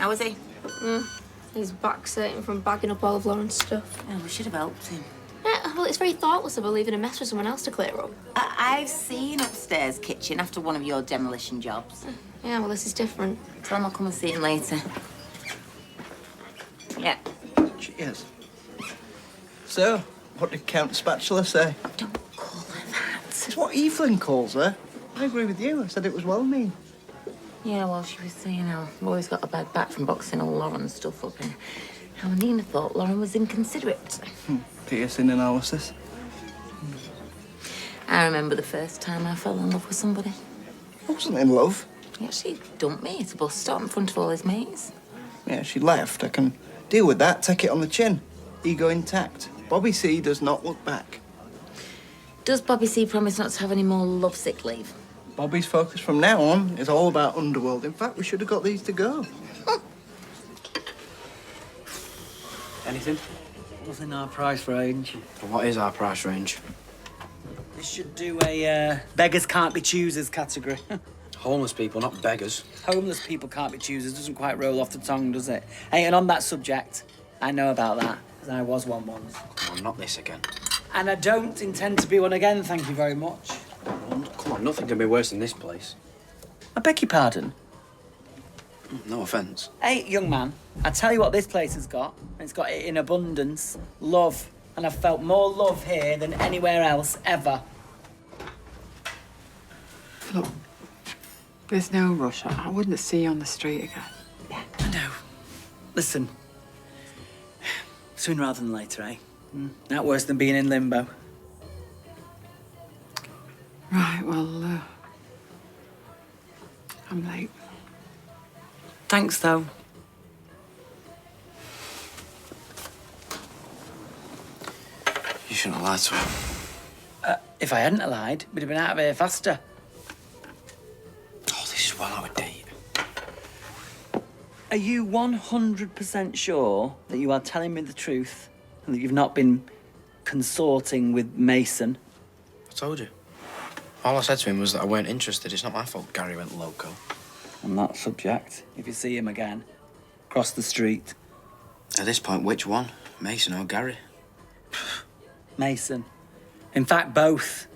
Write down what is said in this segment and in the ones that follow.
How was he? He's backsetting from bagging up all of Lauren's stuff. Oh, we should have helped him. Yeah, well, it's very thoughtless of her leaving a mess for someone else to clear up. I've seen upstairs kitchen after one of your demolition jobs. Yeah, well, this is different. Tell him I'll come and see him later. Yeah. Cheers. So, what did Count Spatula say? Don't call her that. It's what Evelyn calls her. I agree with you. I said it was well mean. Yeah, well, she was saying how Roy's got a bad back from boxing all Lauren's stuff up and how Nina thought Lauren was inconsiderate. Piercing analysis. I remember the first time I fell in love with somebody. I wasn't in love. Yeah, she dumped me at a bus stop in front of all his mates. Yeah, she left. I can deal with that. Take it on the chin. Ego intact. Bobby C does not look back. Does Bobby C promise not to have any more lovesick leave? Bobby's focus from now on is all about Underworld. In fact, we should have got these to go. Anything? What's in our price range? What is our price range? This should do a beggars can't be choosers category. Homeless people, not beggars. Homeless people can't be choosers doesn't quite roll off the tongue, does it? Hey, and on that subject, I know about that, because I was one once. Oh, not this again. And I don't intend to be one again, thank you very much. Come on, nothing can be worse than this place. I beg your pardon? No offence. Hey, young man, I tell you what this place has got. It's got it in abundance. Love. And I've felt more love here than anywhere else, ever. Look, there's no rush. I wouldn't see you on the street again. Yeah, I know. Listen, sooner rather than later, eh? Not worse than being in limbo. Right, well, I'm late. Thanks, though. You shouldn't have lied to her. If I hadn't lied, we'd have been out of here faster. Oh, this is well out of date. Are you 100% sure that you are telling me the truth and that you've not been consorting with Mason? I told you. All I said to him was that I weren't interested. It's not my fault Gary went loco. On that subject, if you see him again, cross the street. At this point, which one? Mason or Gary? Mason. In fact, both.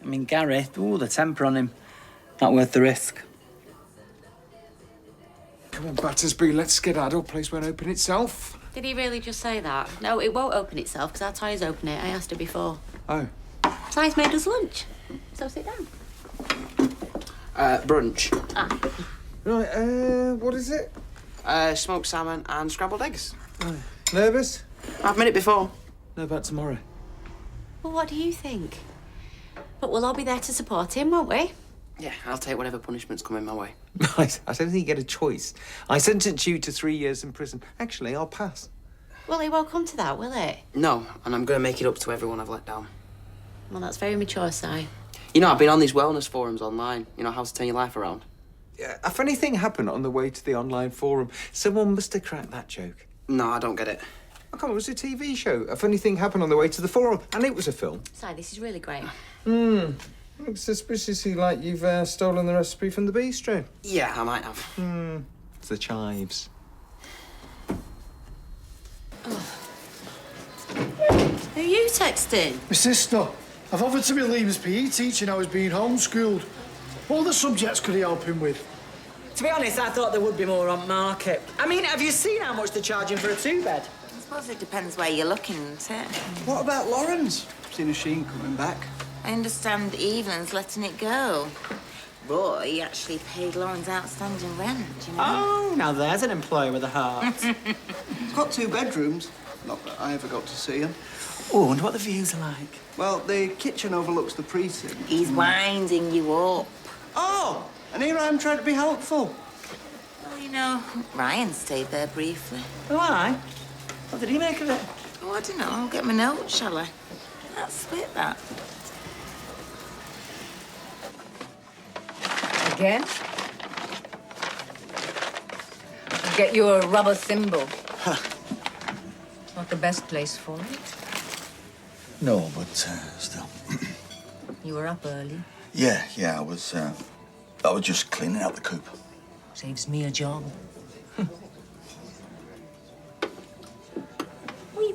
I mean, Gary, ooh, the temper on him. Not worth the risk. Come on, Battersby, let's skedaddle. Place won't open itself. Did he really just say that? No, it won't open itself because our tyres open it. I asked her before. Oh. Ty's made us lunch. So sit down. Brunch. Right, what is it? Smoked salmon and scrambled eggs. Nervous? I've made it before. No, about tomorrow. Well, what do you think? But we'll all be there to support him, won't we? Yeah, I'll take whatever punishments come in my way. Right, I don't think you get a choice. I sentence you to 3 years in prison. Actually, I'll pass. Well, it won't come to that, will it? No, and I'm going to make it up to everyone I've let down. Well, that's very mature, Si. You know, I've been on these wellness forums online. You know, how to turn your life around. Yeah, a funny thing happened on the way to the online forum. Someone must have cracked that joke. No, I don't get it. Oh, come on, it was a TV show. A funny thing happened on the way to the forum, and it was a film. Si, this is really great. Looks suspiciously like you've stolen the recipe from the bistro. Yeah, I might have. It's the chives. Who are you texting? My sister. I've offered to be Liam's PE teacher now he's being homeschooled. What other subjects could he help him with? To be honest, I thought there would be more on market. I mean, have you seen how much they're charging for a two-bed? I suppose it depends where you're looking, isn't it? What about Lauren's? Seen a sheen coming back. I understand Evelyn's letting it go. Roy actually paid Lauren's outstanding rent, you know? Oh, now there's an employer with a heart. It's got 2 bedrooms. Not that I ever got to see them. Oh, I wonder what the views are like. Well, the kitchen overlooks the precinct. He's winding you up. Oh, and here I am trying to be helpful. Well, you know, Ryan stayed there briefly. Why? What did he make of it? Oh, I don't know. I'll get my notes, shall I? Let's split that. Again? Get you a rubber thimble. Not the best place for it. No, but still. You were up early. Yeah, I was just cleaning out the coop. Saves me a job.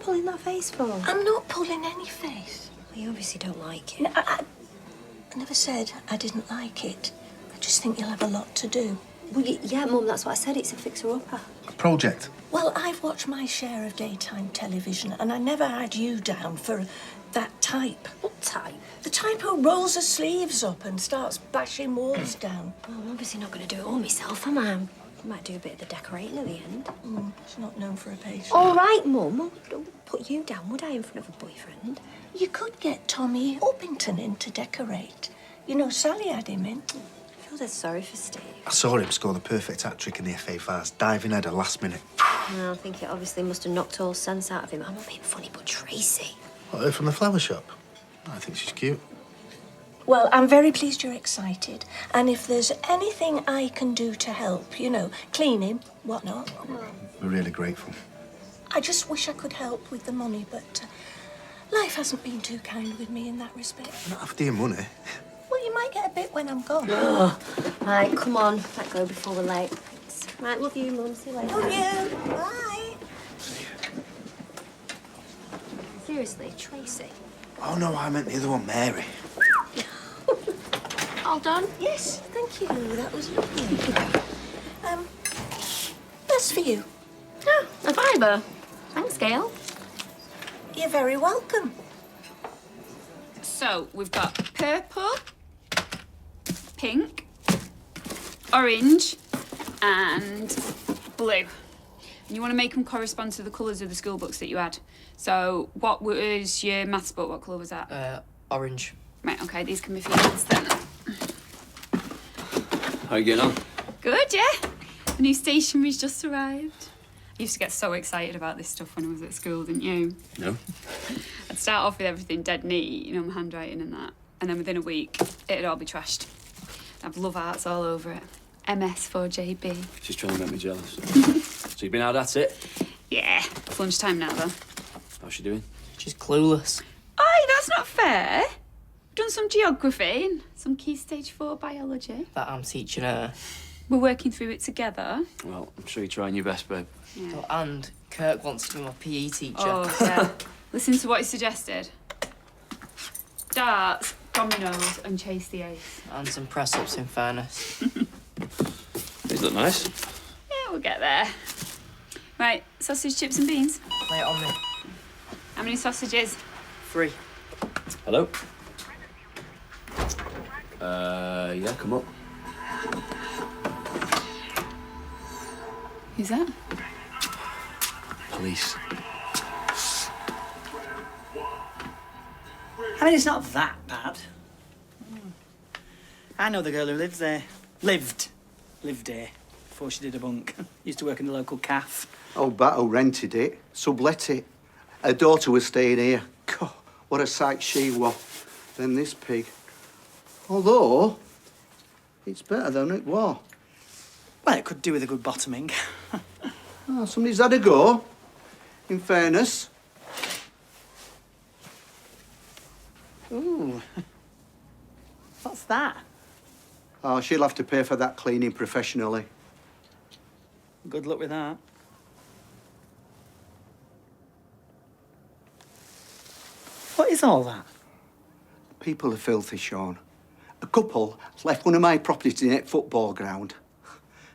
pulling that face for? I'm not pulling any face. Well, you obviously don't like it. No, I never said I didn't like it. I just think you'll have a lot to do. Well, yeah, Mum, that's what I said. It's a fixer-upper. A project. Well, I've watched my share of daytime television, and I never had you down for that type. What type? The type who rolls her sleeves up and starts bashing walls down. Well, I'm obviously not going to do it all myself, am I? I might do a bit of the decorating at the end. She's not known for her patience. All right, Mum. I wouldn't put you down, would I, in front of a boyfriend? You could get Tommy Uppington in to decorate. You know, Sally had him in. I feel dead sorry for Steve. I saw him score the perfect hat-trick in the FA Vase, diving header last minute. No, I think it obviously must have knocked all sense out of him. I'm not being funny, but Tracy... What, her from the flower shop? I think she's cute. Well, I'm very pleased you're excited. And if there's anything I can do to help, you know, cleaning, whatnot, We're really grateful. I just wish I could help with the money, but life hasn't been too kind with me in that respect. We're not after your money. Well, you might get a bit when I'm gone. Right, come on. Let go before we're late. Thanks. Right, love you, Mum. See you later. Love you. Bye. Seriously, Tracy. Oh, no, I meant the other one, Mary. All done? Yes, thank you. That was lovely. That's for you. Oh, a fibre. Thanks, Gail. You're very welcome. So, we've got purple, pink, orange, and blue. And you want to make them correspond to the colours of the school books that you had. So, what was your maths book? What colour was that? Orange. Right, okay, these can be for your maths then. How you getting on? Good, yeah. The new stationery's just arrived. I used to get so excited about this stuff when I was at school, didn't you? No. I'd start off with everything dead neat, you know, my handwriting and that. And then within a week, it'd all be trashed. I'd have love arts all over it. MS4JB. She's trying to make me jealous. So you've been out at it? Yeah, it's lunchtime now, though. How's she doing? She's clueless. Aye, that's not fair. Done some geography and some Key Stage 4 biology. That I'm teaching her. We're working through it together. Well, I'm sure you're trying your best, babe. Yeah. Oh, and Kirk wants to be my PE teacher. Oh, yeah. Listen to what he suggested. Darts, dominoes, and chase the ace. And some press-ups, in fairness. These look nice. Yeah, we'll get there. Right, sausage, chips and beans. Lay it on me. How many sausages? 3. Hello? Yeah, come up. Who's that? Police. I mean, it's not that bad. I know the girl who lives there. Lived there before she did a bunk. Used to work in the local cafe. Oh, Battle rented it, sublet it. Her daughter was staying here. God, what a sight she was. Then this pig. Although, it's better than it was. Well, it could do with a good bottoming. Oh, somebody's had a go, in fairness. Ooh. What's that? Oh, she'll have to pay for that cleaning professionally. Good luck with that. What is all that? People are filthy, Sean. A couple left one of my properties in a football ground.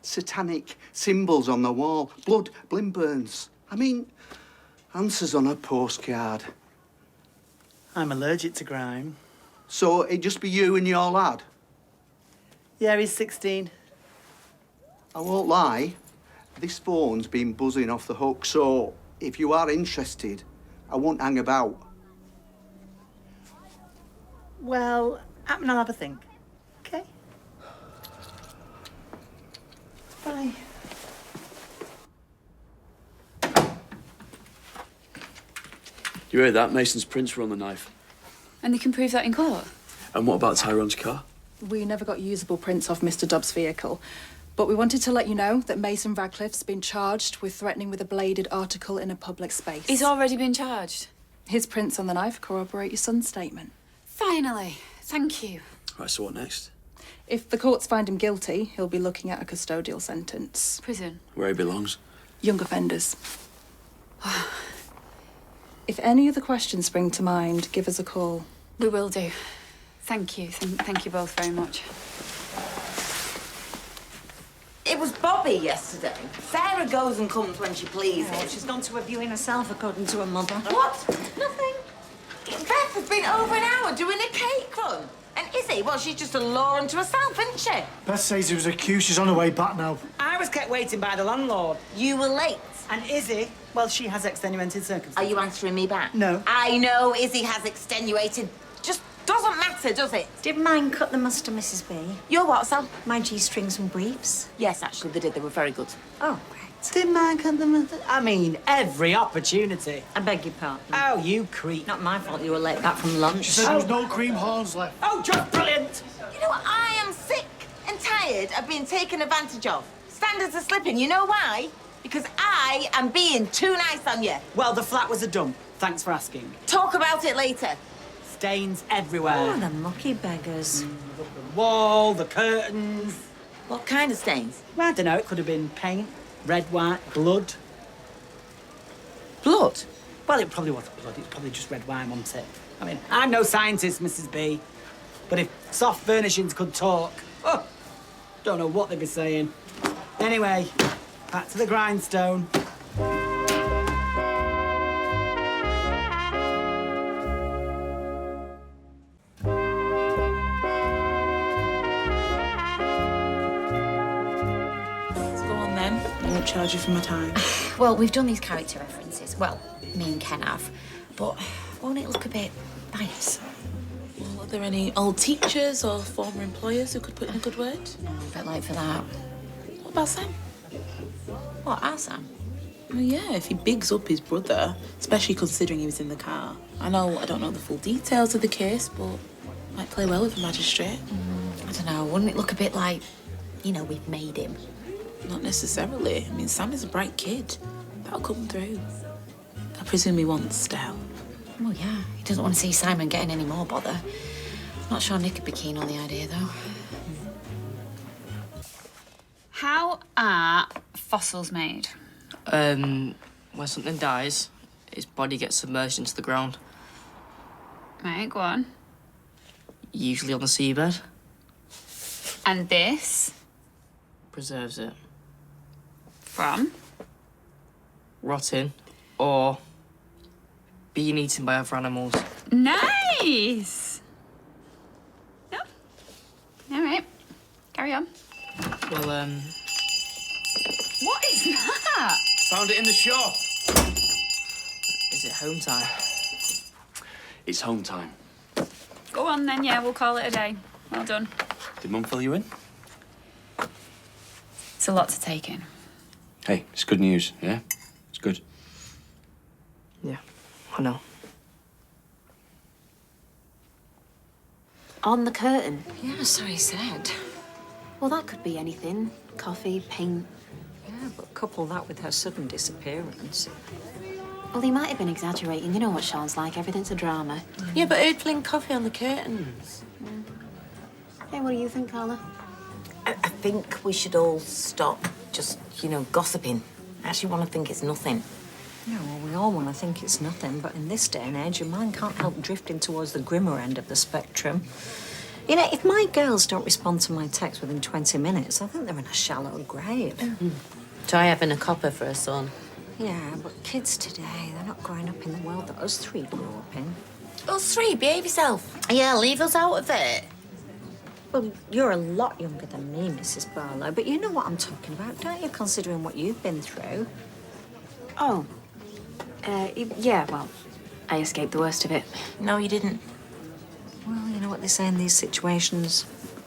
Satanic symbols on the wall, blood, burns. I mean, answers on a postcard. I'm allergic to grime. So it'd just be you and your lad? Yeah, he's 16. I won't lie, this phone's been buzzing off the hook, so if you are interested, I won't hang about. Well, I'll have a think. Okay? Bye. You heard that? Mason's prints were on the knife. And they can prove that in court? And what about Tyrone's car? We never got usable prints of Mr. Dobbs' vehicle, but we wanted to let you know that Mason Radcliffe's been charged with threatening with a bladed article in a public space. He's already been charged? His prints on the knife corroborate your son's statement. Finally. Thank you. Right, so what next? If the courts find him guilty, he'll be looking at a custodial sentence. Prison? Where he belongs. Young offenders. If any other questions spring to mind, give us a call. We will do. Thank you. Thank you both very much. It was Bobby yesterday. Sarah goes and comes when she pleases. Oh, she's gone to a viewing herself, according to her mother. What? Nothing. Beth has been over an hour doing a cake run. And Izzy, well, she's just a law unto herself, isn't she? Beth says he was accused. She's on her way back now. I was kept waiting by the landlord. You were late. And Izzy, well, she has extenuated circumstances. Are you answering me back? No. I know Izzy has extenuated. Just doesn't matter, does it? Did mine cut the mustard, Mrs. B? Your what, Sam? My G-strings and briefs? Yes, actually, they did. They were very good. Oh, right. Did mine cut the mustard? I mean, every opportunity. I beg your pardon. Oh, you creep. Not my fault you were late back from lunch. She said there was no cream horns left. Oh, just brilliant! You know what? I am sick and tired of being taken advantage of. Standards are slipping. You know why? Because I am being too nice on you. Well, the flat was a dump. Thanks for asking. Talk about it later. Stains everywhere. Oh, the mucky beggars. The wall, the curtains. What kind of stains? I don't know. It could have been paint, red, white, blood. Blood? Well, it probably wasn't blood. It's probably just red wine, wasn't it? I mean, I'm no scientist, Mrs. B. But if soft furnishings could talk, oh, don't know what they'd be saying. Anyway, back to the grindstone. I won't charge you for my time. Well, we've done these character references. Well, me and Ken have. But won't it look a bit biased? Well, are there any old teachers or former employers who could put in a good word? No, a bit late for that. What about Sam? What, our Sam? Well, yeah, if he bigs up his brother, especially considering he was in the car. I don't know the full details of the case, but might play well with the magistrate. I don't know, wouldn't it look a bit like, we've made him? Not necessarily. I mean, Sam is a bright kid. That'll come through. I presume he wants Stell. Well, yeah. He doesn't want to see Simon getting any more bother. Not sure Nick would be keen on the idea, though. How are fossils made? When something dies, its body gets submerged into the ground. Right, go on. Usually on the seabed. And this? Preserves it. From? Rotting or being eaten by other animals. Nice! No? All right. Carry on. Well, What is that? Found it in the shop. is it home time? It's home time. Go on then, yeah, we'll call it a day. Well done. Did Mum fill you in? It's a lot to take in. Hey, it's good news, yeah? It's good. Yeah, I know. On the curtain? Yeah, so he said. Well, that could be anything. Coffee, paint. Yeah, but couple that with her sudden disappearance. Well, he might have been exaggerating. You know what Sean's like. Everything's a drama. Yeah, but who'd fling coffee on the curtains? Hey, what do you think, Carla? I think we should all stop just, gossiping. I actually want to think it's nothing. Yeah, well, we all want to think it's nothing, but in this day and age, your mind can't help drifting towards the grimmer end of the spectrum. If my girls don't respond to my text within 20 minutes, I think they're in a shallow grave. Try having a copper for a son. Yeah, but kids today, they're not growing up in the world that us three grew up in. Us three, behave yourself. Yeah, leave us out of it. Well, you're a lot younger than me, Mrs. Barlow, but you know what I'm talking about, don't you, considering what you've been through? Oh. Yeah, well, I escaped the worst of it. No, you didn't. Well, you know what they say in these situations?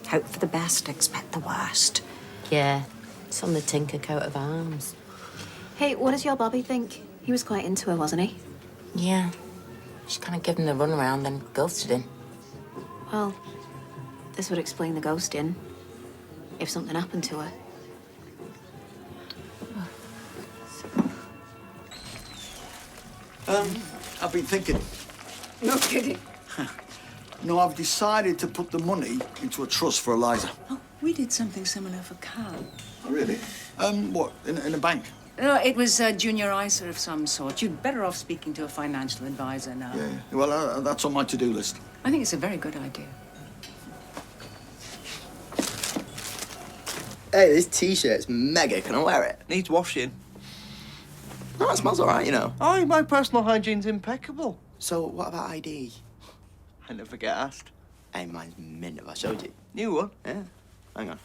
Hope for the best, expect the worst. Yeah, it's on the Tinker coat of arms. Hey, what does your Bobby think? He was quite into her, wasn't he? Yeah. She kind of gave him the runaround, then ghosted him. Well, this would explain the ghosting. If something happened to her. I've been thinking. No kidding. No, I've decided to put the money into a trust for Eliza. Oh, we did something similar for Carl. Oh, really? What, in a bank? No, it was a junior ISA of some sort. You'd better off speaking to a financial advisor now. Yeah. Well, that's on my to-do list. I think it's a very good idea. Hey, this T-shirt's mega. Can I wear it? Needs washing. Oh, it smells all right, you know. Oh, my personal hygiene's impeccable. So, what about ID? I never get asked. Hey, mine's mint if I showed you. New one? Yeah. Hang on.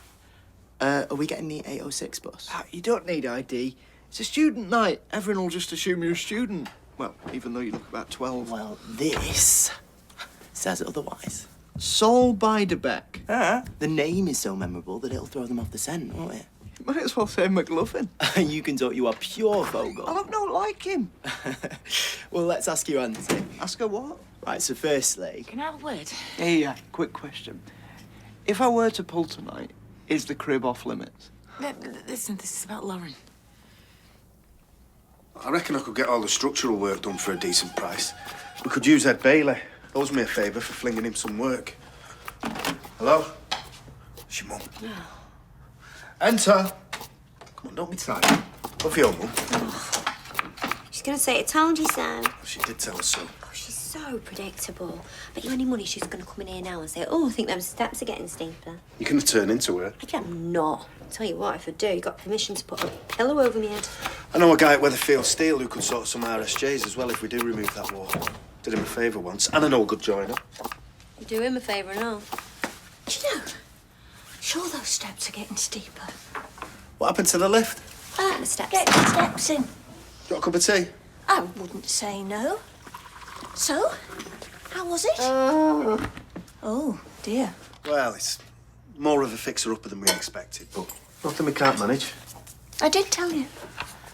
Are we getting the 806 bus? Oh, you don't need ID. It's a student night. Everyone will just assume you're a student. Well, even though you look about 12. Well, this says otherwise. Sol Beiderbecke. The name is so memorable that it'll throw them off the scent, won't it? You might as well say McLuffin. You can talk, you are pure Vogel. I don't like him. Well, let's ask your auntie. Ask her what? Right, so firstly... Can I have a word? Yeah, quick question. If I were to pull tonight, is the crib off limits? Listen, this is about Lauren. I reckon I could get all the structural work done for a decent price. We could use Ed Bailey. Owes me a favour for flinging him some work. Hello? It's your mum. Enter. Come on, don't be tired. Go for your mum. She's going to say, I told you so. She did tell us so. Oh, she's so predictable. Bet you any money she's going to come in here now and say, oh, I think those steps are getting steeper. You're going to turn into her. I'm not. I'll tell you what, if I do, you got permission to put a pillow over my head. I know a guy at Weatherfield Steel who could sort some RSJs as well if we do remove that wall. Did him a favour once, and I know a good joiner. You do him a favour and all. Do you know, sure those steps are getting steeper. What happened to the lift? The steps. Get the steps in. You got a cup of tea? I wouldn't say no. So, how was it? Oh, dear. Well, it's more of a fixer-upper than we expected, but nothing we can't manage. I did tell you.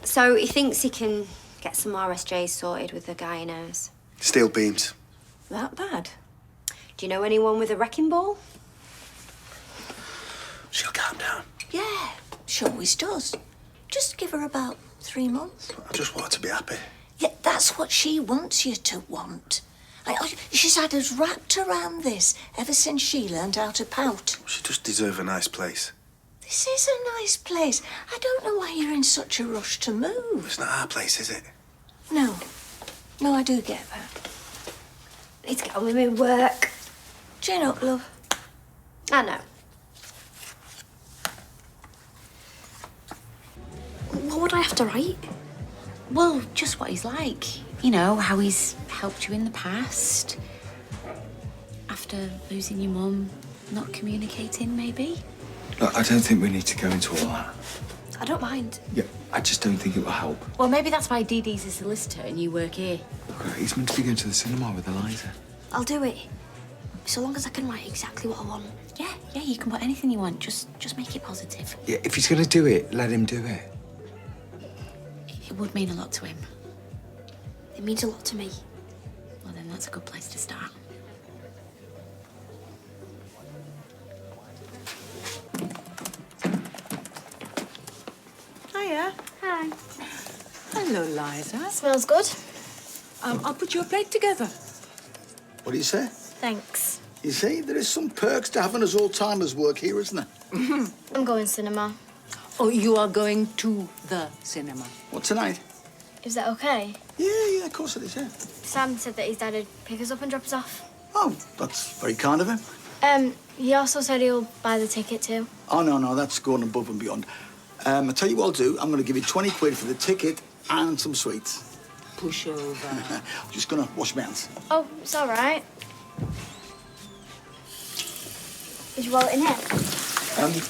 So he thinks he can get some RSJs sorted with the guy he knows. Steel beams. That bad? Do you know anyone with a wrecking ball? She'll calm down. Yeah, she always does. Just give her about 3 months. I just want her to be happy. Yeah, that's what she wants you to want. She's had us wrapped around this ever since she learned how to pout. She just deserves a nice place. This is a nice place. I don't know why you're in such a rush to move. It's not our place, is it? No. No, I do get that. Need to get on with my work. Chin up, love. I know. What would I have to write? Well, just what he's like. You know, how he's helped you in the past. After losing your mum, not communicating, maybe? Look, I don't think we need to go into all that. I don't mind. Yeah, I just don't think it will help. Well, maybe that's why Dee Dee's a solicitor and you work here. Look, he's meant to be going to the cinema with Eliza. I'll do it. So long as I can write exactly what I want. Yeah, you can put anything you want. Just make it positive. Yeah, if he's going to do it, let him do it. It would mean a lot to him. It means a lot to me. Well, then that's a good place to start. Hiya. Hi. Hello, Liza. Smells good. I'll put your plate together. What do you say? Thanks. You see, there is some perks to having us all-timers work here, isn't there? I'm going cinema. Oh, you are going to the cinema. What, tonight? Is that okay? Yeah, of course it is, yeah. Sam said that his dad would pick us up and drop us off. Oh, that's very kind of him. He also said he'll buy the ticket too. Oh, no, that's going above and beyond. I'll tell you what I'll do. I'm going to give you 20 quid for the ticket and some sweets. Push over. I'm just going to wash my hands. Oh, it's all right. Is your wallet in here?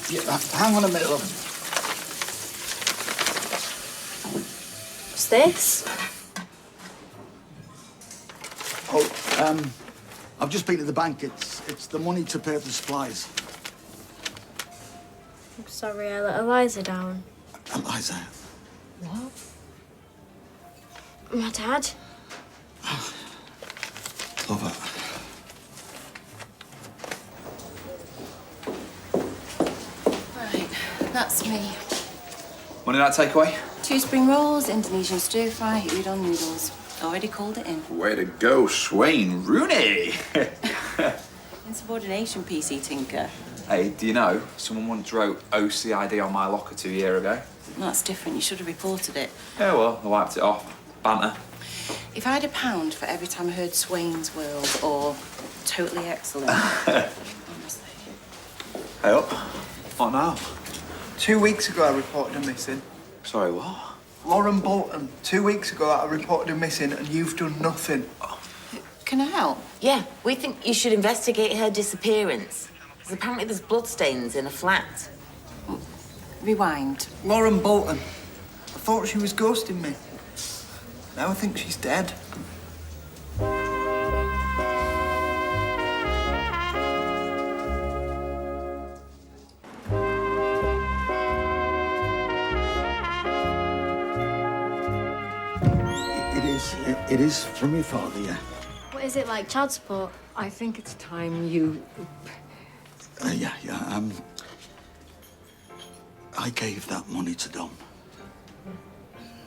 Yeah, hang on a minute, love. What's this? Oh, I've just been to the bank. It's the money to pay for the supplies. I'm sorry, I let Eliza down. Eliza? What? My dad. Love her. Right, that's me. Wanted that takeaway? 2 spring rolls, Indonesian stir fry, udon noodles. Already called it in. Way to go, Swain Rooney. Insubordination, PC Tinker. Hey, do you know, someone once wrote OCID on my locker 2 years ago? No, that's different. You should have reported it. Yeah, well, I wiped it off. Banter. If I had £1 for every time I heard Swain's World or Totally Excellent. Hey up. What now? 2 weeks ago, I reported her missing. Sorry, what? Lauren Bolton. 2 weeks ago, I reported her missing, and you've done nothing. Can I help? Yeah, we think you should investigate her disappearance. Because apparently there's bloodstains in a flat. Rewind. Lauren Bolton. I thought she was ghosting me. Now I think she's dead. It is from your father, yeah. What is it like, child support? I think it's time you... Yeah. I gave that money to Dom.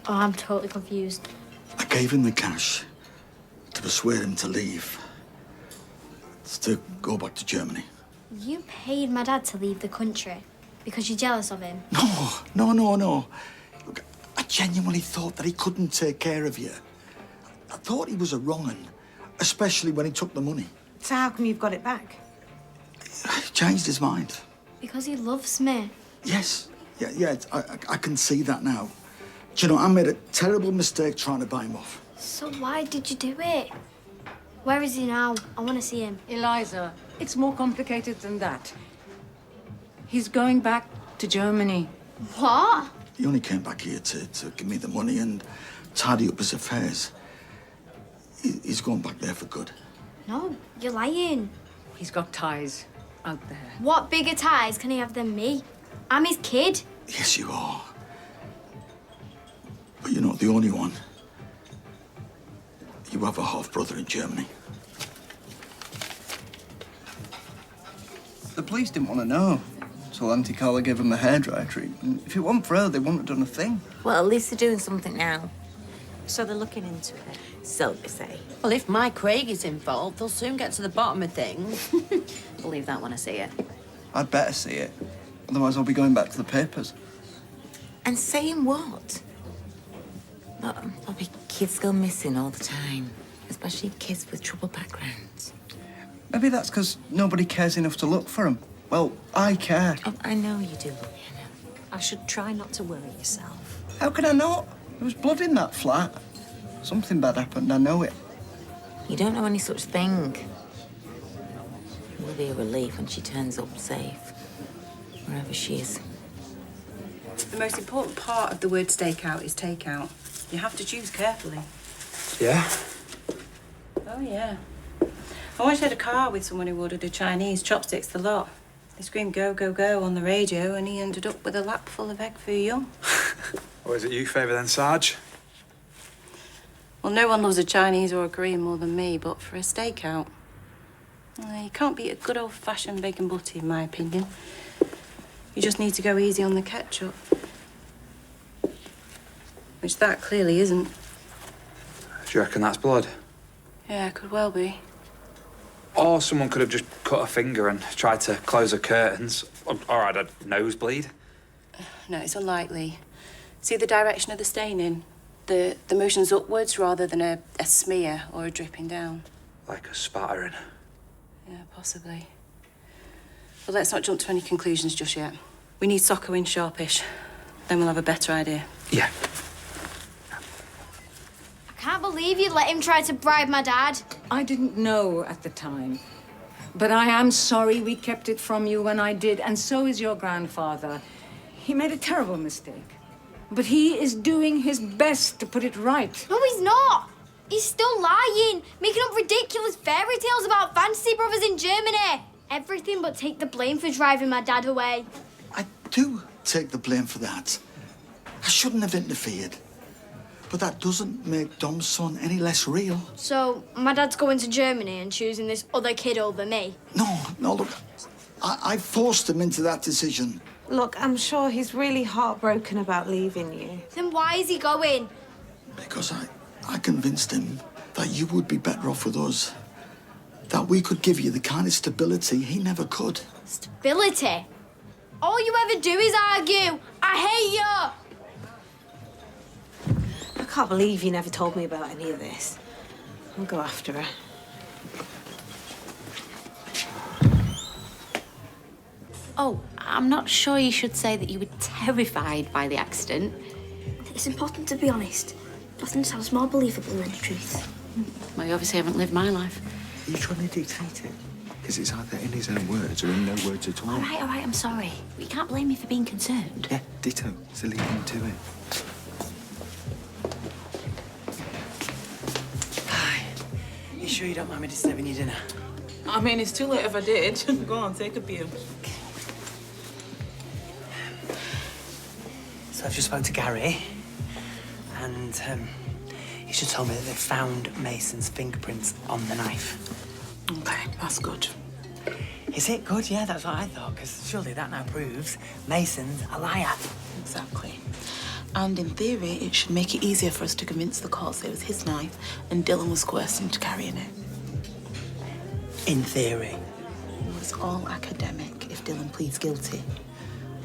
Oh, I'm totally confused. I gave him the cash to persuade him to leave. It's to go back to Germany. You paid my dad to leave the country because you're jealous of him? No. Look, I genuinely thought that he couldn't take care of you. I thought he was a wrong un, especially when he took the money. So how come you've got it back? He changed his mind. Because he loves me. Yes. Yeah, I can see that now. Do you know, I made a terrible mistake trying to buy him off. So why did you do it? Where is he now? I want to see him. Eliza, it's more complicated than that. He's going back to Germany. What? He only came back here to give me the money and tidy up his affairs. He's going back there for good. No, you're lying. He's got ties out there. What bigger ties can he have than me? I'm his kid. Yes, you are. But you're not the only one. You have a half-brother in Germany. The police didn't want to know. So Auntie Carla gave him a hairdryer treatment. If it wasn't for her, they wouldn't have done a thing. Well, at least they're doing something now. So they're looking into it. So they say. Well, if my Craig is involved, they'll soon get to the bottom of things. Believe that when I see it. I'd better see it. Otherwise, I'll be going back to the papers. And saying what? Bobby, kids go missing all the time. Especially kids with troubled backgrounds. Maybe that's because nobody cares enough to look for them. Well, I care. Oh, I know you do. I should try not to worry yourself. How can I not? There was blood in that flat. Something bad happened, I know it. You don't know any such thing. It will be a relief when she turns up safe, wherever she is. The most important part of the word stakeout is takeout. You have to choose carefully. Yeah? Oh, yeah. I once had a car with someone who ordered a Chinese, chopsticks the lot. They screamed go, go, go on the radio, and he ended up with a lap full of egg for young. Or is it you favour then, Sarge? Well, no one loves a Chinese or a Korean more than me, but for a stakeout, you can't beat a good old-fashioned bacon butty, in my opinion. You just need to go easy on the ketchup. Which that clearly isn't. Do you reckon that's blood? Yeah, could well be. Or someone could have just cut a finger and tried to close the curtains, or had a nosebleed. No, it's unlikely. See the direction of the staining? The motion's upwards rather than a smear or a dripping down. Like a spattering. Yeah, possibly. But let's not jump to any conclusions just yet. We need Socko in sharpish. Then we'll have a better idea. Yeah. I can't believe you let him try to bribe my dad. I didn't know at the time. But I am sorry we kept it from you when I did, and so is your grandfather. He made a terrible mistake. But he is doing his best to put it right. No, he's not. He's still lying, making up ridiculous fairy tales about fantasy brothers in Germany. Everything but take the blame for driving my dad away. I do take the blame for that. I shouldn't have interfered. But that doesn't make Dom's son any less real. So, my dad's going to Germany and choosing this other kid over me? No, look. I forced him into that decision. Look, I'm sure he's really heartbroken about leaving you. Then why is he going? Because I convinced him that you would be better off with us. that we could give you the kind of stability he never could. Stability? All you ever do is argue. I hate you. I can't believe you never told me about any of this. I'll go after her. Oh, I'm not sure you should say that you were terrified by the accident. It's important to be honest. Nothing sounds more believable than the truth. Well, you obviously haven't lived my life. Are you trying to dictate it? Because it's either in his own words or in no words at all. All right, I'm sorry. But you can't blame me for being concerned. Yeah, ditto. So leave him to it. You sure you don't mind me disturbing your dinner? I mean, it's too late if I did. Go on, take a beer. So I've just spoke to Gary, and he's just told me that they found Mason's fingerprints on the knife. Okay, that's good. Is it good? Yeah, that's what I thought, because surely that now proves Mason's a liar. Exactly. And in theory, it should make it easier for us to convince the courts it was his knife and Dylan was coerced into carrying it. In theory. It's all academic if Dylan pleads guilty.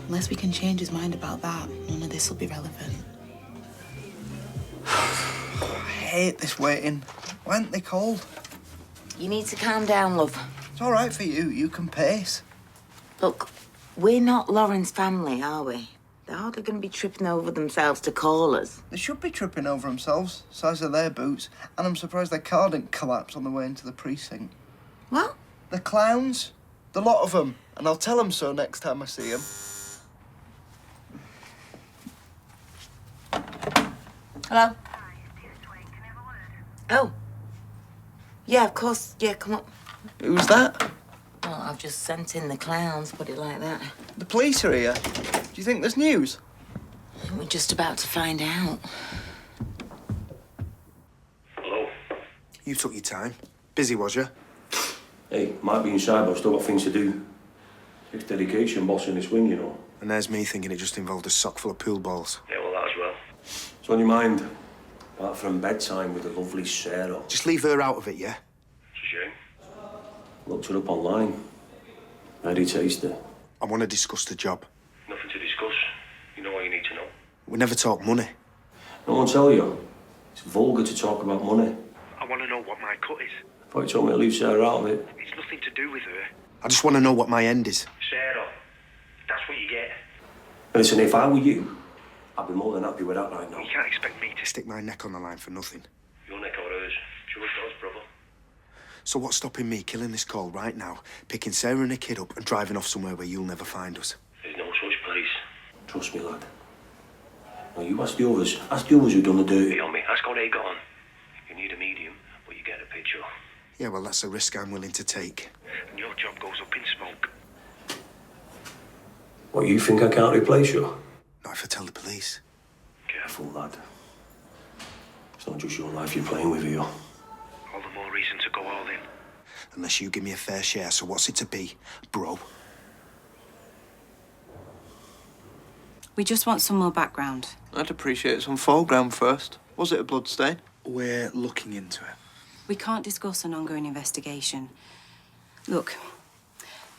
Unless we can change his mind about that, none of this will be relevant. I hate this waiting. Why aren't they cold? You need to calm down, love. It's all right for you. You can pace. Look, we're not Lauren's family, are we? They're hardly going to be tripping over themselves to call us. They should be tripping over themselves, size of their boots, and I'm surprised their car didn't collapse on the way into the precinct. What? The clowns. The lot of them. And I'll tell them so next time I see them. Hello? Oh. Yeah, of course. Yeah, come on. Who's that? Well, I've just sent in the clowns, put it like that. The police are here. Do you think there's news? We're just about to find out. Hello? You took your time. Busy, was you? Hey, might be inside, but I've still got things to do. It's dedication, boss in this wing, you know. And there's me thinking it just involved a sock full of pool balls. Yeah, well, that as well. What's on your mind? Apart from bedtime with the lovely Sarah. Just leave her out of it, yeah? It's a shame. Looked her up online. How do you taste her? I want to discuss the job. Nothing to discuss. You know what you need to know. We never talk money. No one tell you. It's vulgar to talk about money. I want to know what my cut is. I thought you told me to leave Sarah out of it. It's nothing to do with her. I just want to know what my end is. Sarah, that's what you get. Listen, if I were you, I'd be more than happy with that right now. You can't expect me to stick my neck on the line for nothing. Your neck or hers. She was yours, brother. So what's stopping me killing this call right now, picking Sarah and her kid up and driving off somewhere where you'll never find us? There's no such place. Trust me, lad. Now, you ask the others. Ask the others who done the dirty on me. Ask how they got on. You need a medium, but you get a picture. Yeah, well, that's a risk I'm willing to take. And your job goes up in smoke. What, you think I can't replace you? Not if I tell the police. Careful, lad. It's not just your life you're playing with here. All the more reason to go all in. Unless you give me a fair share, so what's it to be, bro? We just want some more background. I'd appreciate some foreground first. Was it a bloodstain? We're looking into it. We can't discuss an ongoing investigation. Look,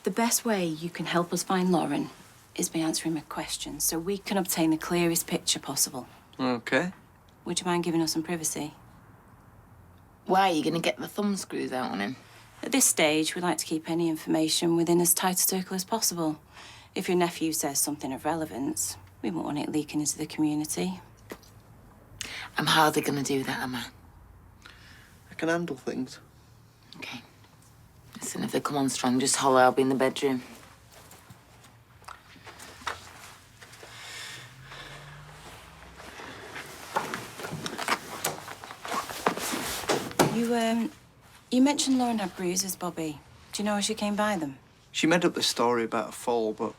the best way you can help us find Lauren is by answering my questions so we can obtain the clearest picture possible. Okay. Would you mind giving us some privacy? Why are you going to get the thumb screws out on him? At this stage, we like to keep any information within as tight a circle as possible. If your nephew says something of relevance, we won't want it leaking into the community. I'm hardly going to do that, am I? I can handle things. Okay. Listen, if they come on strong, just holler. I'll be in the bedroom. You mentioned Lauren had bruises, Bobby. Do you know how she came by them? She made up this story about a fall, but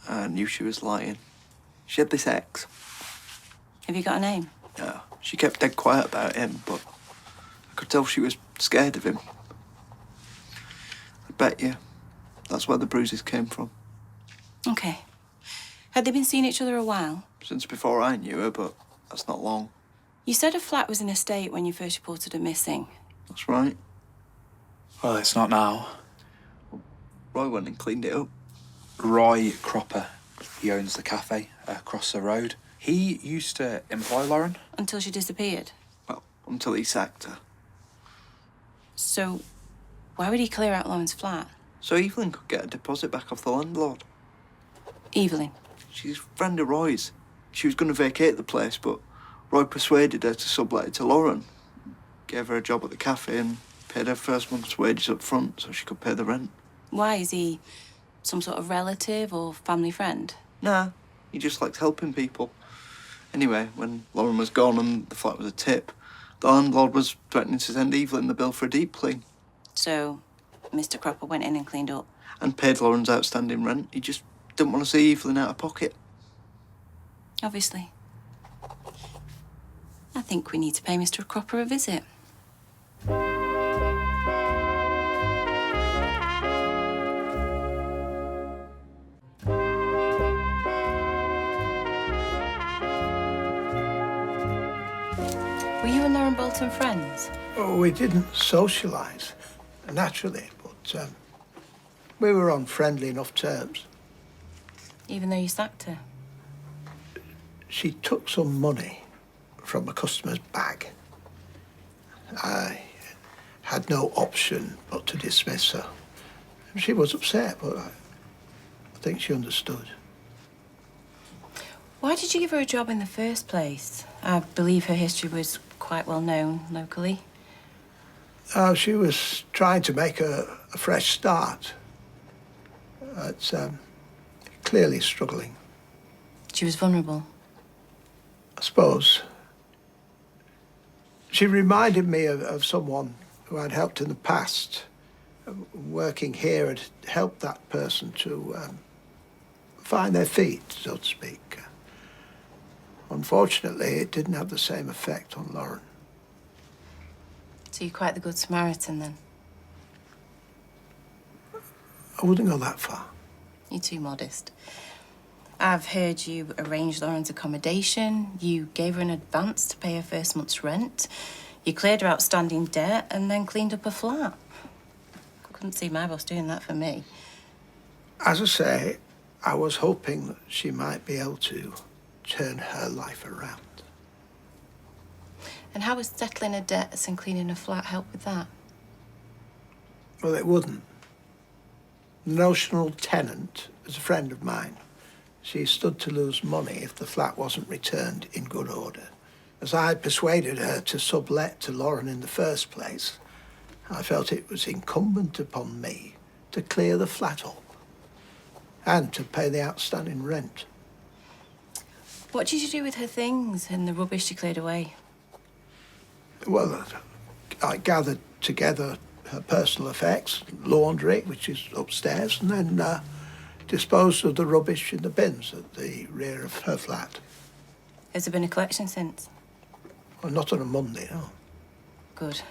I knew she was lying. She had this ex. Have you got a name? Yeah, she kept dead quiet about him, but I could tell she was scared of him. I bet you that's where the bruises came from. Okay. Had they been seeing each other a while? Since before I knew her, but that's not long. You said her flat was in a state when you first reported her missing. That's right. Well, it's not now. Roy went and cleaned it up. Roy Cropper. He owns the cafe across the road. He used to employ Lauren. Until she disappeared? Well, until he sacked her. So, why would he clear out Lauren's flat? So Evelyn could get a deposit back off the landlord. Evelyn? She's a friend of Roy's. She was going to vacate the place, but Roy persuaded her to sublet it to Lauren. Gave her a job at the cafe and paid her first month's wages up front so she could pay the rent. Why? Is he some sort of relative or family friend? Nah, he just liked helping people. Anyway, when Lauren was gone and the flat was a tip, the landlord was threatening to send Evelyn the bill for a deep clean. So, Mr. Cropper went in and cleaned up? And paid Lauren's outstanding rent. He just didn't want to see Evelyn out of pocket. Obviously. I think we need to pay Mr. Cropper a visit. Were you and Lauren Bolton friends? Oh, we didn't socialise, naturally, but we were on friendly enough terms. Even though you sacked her? She took some money from a customer's bag. I had no option but to dismiss her. She was upset, but I think she understood. Why did you give her a job in the first place? I believe her history was quite well known locally. She was trying to make a fresh start. It's clearly struggling. She was vulnerable? I suppose. She reminded me of someone who I'd helped in the past. Working here had helped that person to find their feet, so to speak. Unfortunately, it didn't have the same effect on Lauren. So you're quite the good Samaritan, then? I wouldn't go that far. You're too modest. I've heard you arranged Lauren's accommodation, you gave her an advance to pay her first month's rent, you cleared her outstanding debt, and then cleaned up her flat. Couldn't see my boss doing that for me. As I say, I was hoping that she might be able to turn her life around. And how would settling her debts and cleaning her flat help with that? Well, it wouldn't. The notional tenant is a friend of mine. She stood to lose money if the flat wasn't returned in good order. As I had persuaded her to sublet to Lauren in the first place, I felt it was incumbent upon me to clear the flat up and to pay the outstanding rent. What did you do with her things and the rubbish she cleared away? Well, I gathered together her personal effects, laundry, which is upstairs, and then disposed of the rubbish in the bins at the rear of her flat. Has there been a collection since? Well, not on a Monday, no. Good.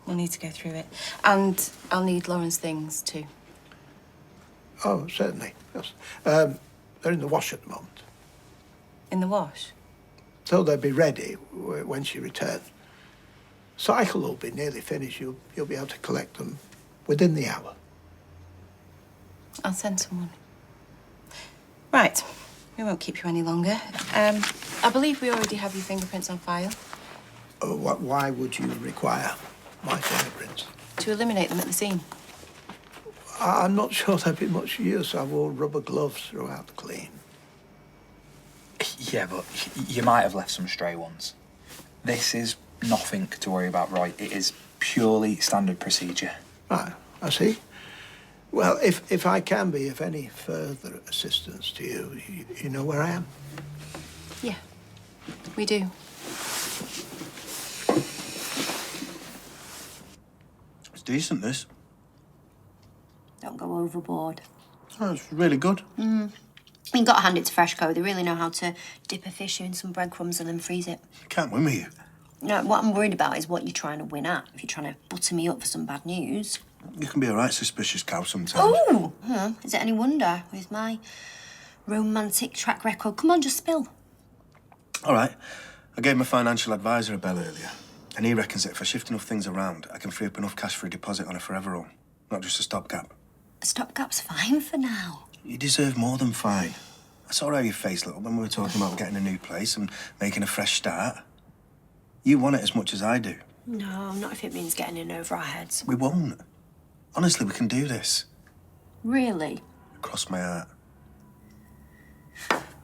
We'll need to go through it. And I'll need Lauren's things, too. Oh, certainly, yes. They're in the wash at the moment. In the wash? So they'll be ready when she returns. Cycle will be nearly finished. You'll be able to collect them within the hour. I'll send someone. Right. We won't keep you any longer. I believe we already have your fingerprints on file. Why would you require my fingerprints? To eliminate them at the scene. I'm not sure there'd be much use. I wore rubber gloves throughout the clean. Yeah, but you might have left some stray ones. This is nothing to worry about, Roy. It is purely standard procedure. Right, I see. Well, if I can be of any further assistance to you, you know where I am. Yeah, we do. It's decent, this. Don't go overboard. Oh, it's really good. You got to hand it to Freshco. They really know how to dip a fish in some breadcrumbs and then freeze it. Can't win with you. No, what I'm worried about is what you're trying to win at. If you're trying to butter me up for some bad news. You can be a right suspicious cow sometimes. Oh! Is it any wonder with my romantic track record? Come on, just spill. All right. I gave my financial advisor a bell earlier. And he reckons that if I shift enough things around, I can free up enough cash for a deposit on a forever home, not just a stopgap. A stopgap's fine for now. You deserve more than fine. I saw how your face lit up when we were talking about getting a new place and making a fresh start. You want it as much as I do. No, not if it means getting in over our heads. We won't. Honestly, we can do this. Really? Cross my heart.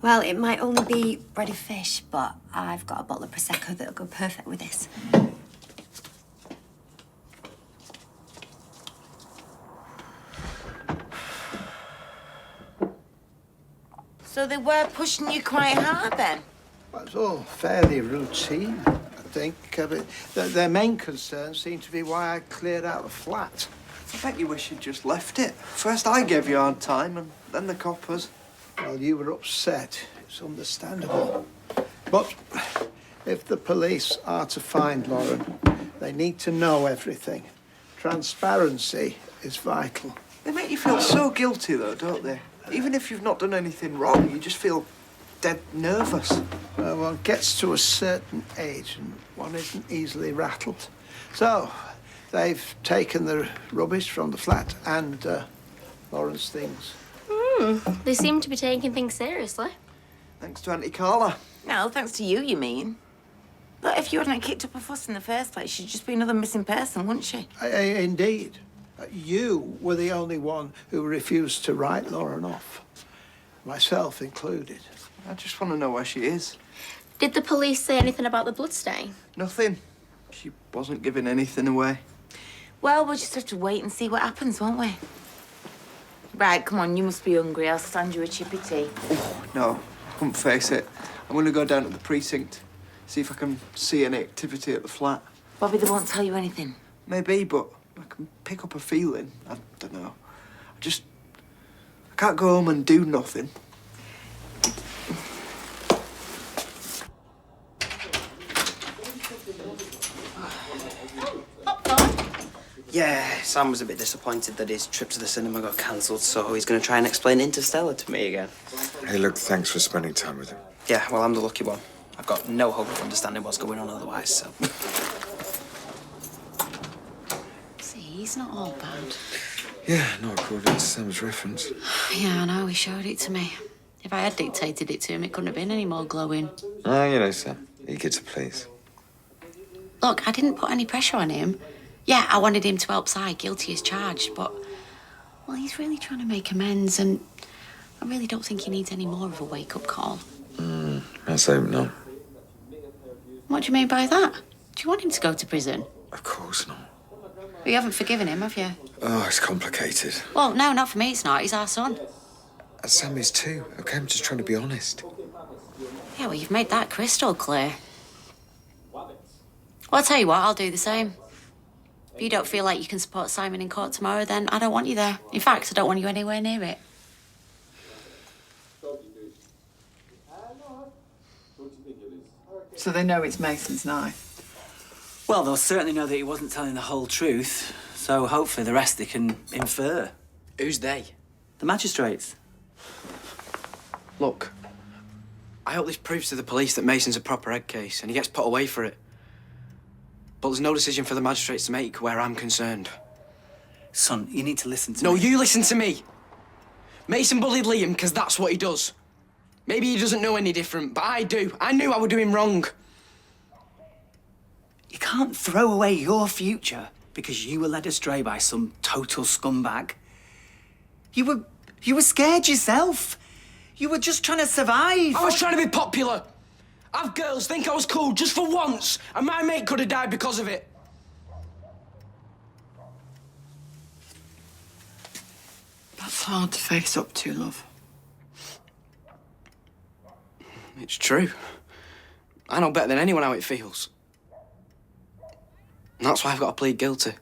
Well, it might only be breaded fish, but I've got a bottle of Prosecco that'll go perfect with this. So they were pushing you quite hard then? Well, it's all fairly routine, I think. Their main concern seemed to be why I cleared out the flat. I bet you wish you'd just left it. First I gave you a hard time, and then the coppers. Well, you were upset. It's understandable. But if the police are to find Lauren, they need to know everything. Transparency is vital. They make you feel so guilty, though, don't they? Even if you've not done anything wrong, you just feel dead nervous. Well, one gets to a certain age and one isn't easily rattled. So, they've taken the rubbish from the flat and Lauren's things. They seem to be taking things seriously. Thanks to Auntie Carla. No, thanks to you, you mean? Look, if you hadn't kicked up a fuss in the first place, she'd just be another missing person, wouldn't she? Indeed. You were the only one who refused to write Lauren off. Myself included. I just want to know where she is. Did the police say anything about the bloodstain? Nothing. She wasn't giving anything away. Well, we'll just have to wait and see what happens, won't we? Right, come on, you must be hungry. I'll stand you a chippy tea. Oh, no, I couldn't face it. I'm going to go down to the precinct, see if I can see any activity at the flat. Bobby, they won't tell you anything. Maybe, but I can pick up a feeling. I don't know. I can't go home and do nothing. Yeah, Sam was a bit disappointed that his trip to the cinema got cancelled, so he's going to try and explain Interstellar to me again. Hey, look, thanks for spending time with him. Yeah, well, I'm the lucky one. I've got no hope of understanding what's going on otherwise, so... See, he's not all bad. Yeah, not according to Sam's reference. Yeah, I know, he showed it to me. If I had dictated it to him, it couldn't have been any more glowing. Ah, you know, Sam, eager to please. Look, I didn't put any pressure on him. Yeah, I wanted him to help Si, guilty as charged, but... Well, he's really trying to make amends, and I really don't think he needs any more of a wake-up call. Let's hope not. What do you mean by that? Do you want him to go to prison? Of course not. But you haven't forgiven him, have you? Oh, it's complicated. Well, no, not for me, it's not. He's our son. And Sam is too. Okay, I'm just trying to be honest. Yeah, well, you've made that crystal clear. Well, I'll tell you what, I'll do the same. If you don't feel like you can support Simon in court tomorrow, then I don't want you there. In fact, I don't want you anywhere near it. So they know it's Mason's knife? Well, they'll certainly know that he wasn't telling the whole truth, so hopefully the rest they can infer. Who's they? The magistrates. Look, I hope this proves to the police that Mason's a proper head case and he gets put away for it. But there's no decision for the magistrates to make where I'm concerned. Son, you need to listen to me. No, you listen to me. Mason bullied Liam because that's what he does. Maybe he doesn't know any different, but I do. I knew I would do him wrong. You can't throw away your future because you were led astray by some total scumbag. You were scared yourself. You were just trying to survive. I was trying to be popular. Have girls think I was cool just for once, and my mate could have died because of it. That's hard to face up to, love. It's true. I know better than anyone how it feels. And that's why I've got to plead guilty.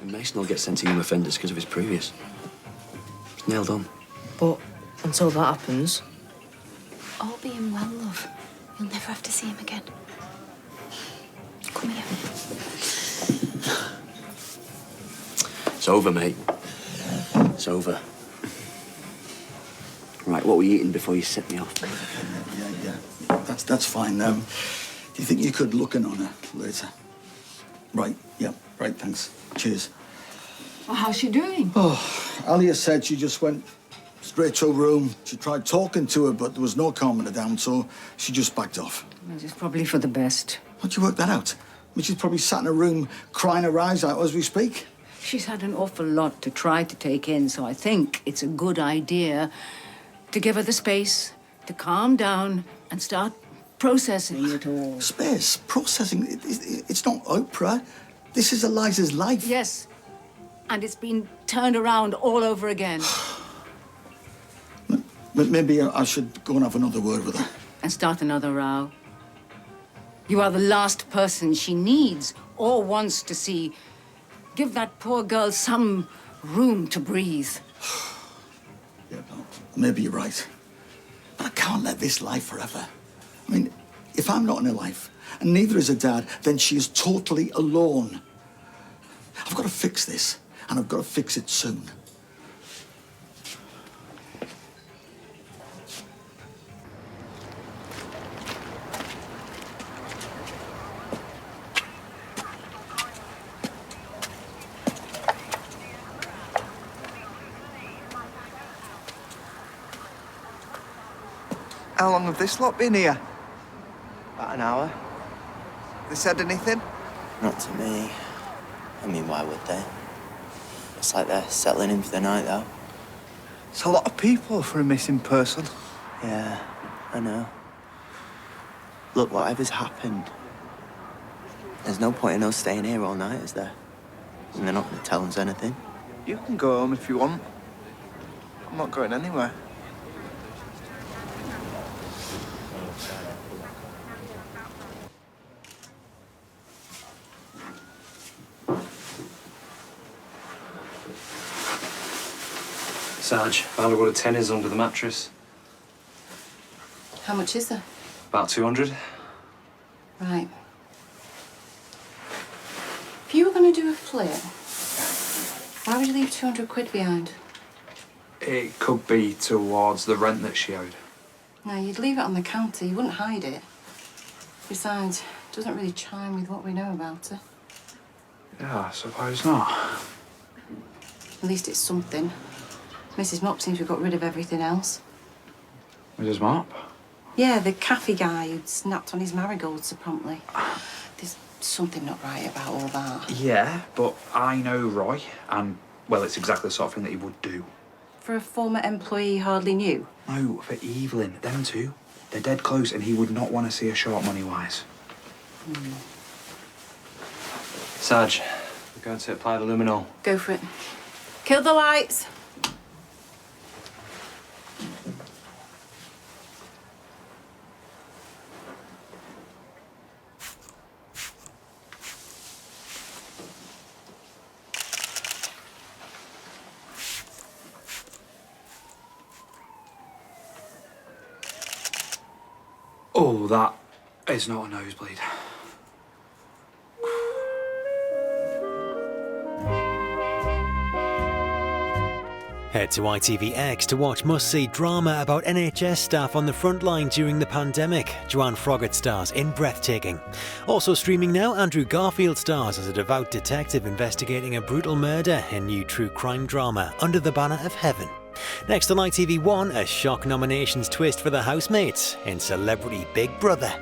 Mason will get sent to young offenders because of his previous. It's nailed on. But until that happens... All being well, love. You'll never have to see him again. Come here. It's over, mate. It's over. Right, what were you eating before you set me off? Yeah. That's fine. Do you think you could look in on her later? Right, yeah, right, thanks. Cheers. Well, how's she doing? Oh, Alia said she just went straight to her room. She tried talking to her, but there was no calming her down, so she just backed off. This is probably for the best. How'd you work that out? I mean, she's probably sat in her room crying her eyes out as we speak. She's had an awful lot to try to take in, so I think it's a good idea to give her the space to calm down and start processing it all. Space? Processing? It's not Oprah. This is Eliza's life. Yes. And it's been turned around all over again. Maybe I should go and have another word with her. And start another row. You are the last person she needs or wants to see. Give that poor girl some room to breathe. Yeah, well, maybe you're right. But I can't let this life forever. I mean, if I'm not in her life, and neither is her dad, then she is totally alone. I've got to fix this, and I've got to fix it soon. How long have this lot been here? About an hour. They said anything? Not to me. I mean, why would they? It's like they're settling in for the night, though. It's a lot of people for a missing person. Yeah, I know. Look, whatever's happened, there's no point in us staying here all night, is there? And they're not going to tell us anything. You can go home if you want. I'm not going anywhere. Sarge, found a wad of tennies under the mattress. How much is there? About 200. Right. If you were going to do a flip, why would you leave 200 quid behind? It could be towards the rent that she owed. No, you'd leave it on the counter. You wouldn't hide it. Besides, it doesn't really chime with what we know about her. Yeah, I suppose not. At least it's something. Mrs. Mop seems to have got rid of everything else. Mrs. Mop? Yeah, the cafe guy who'd snapped on his marigolds so promptly. There's something not right about all that. Yeah, but I know Roy, and, well, it's exactly the sort of thing that he would do. For a former employee he hardly knew? No, for Evelyn, them two. They're dead close, and he would not want to see her short money-wise. Sarge, we're going to apply the luminol. Go for it. Kill the lights. Oh, that is not a nosebleed. Head to ITVX to watch must-see drama about NHS staff on the front line during the pandemic. Joanne Froggatt stars in Breathtaking. Also streaming now, Andrew Garfield stars as a devout detective investigating a brutal murder in new true crime drama Under the Banner of Heaven. Next on ITV1, a shock nominations twist for the housemates in Celebrity Big Brother.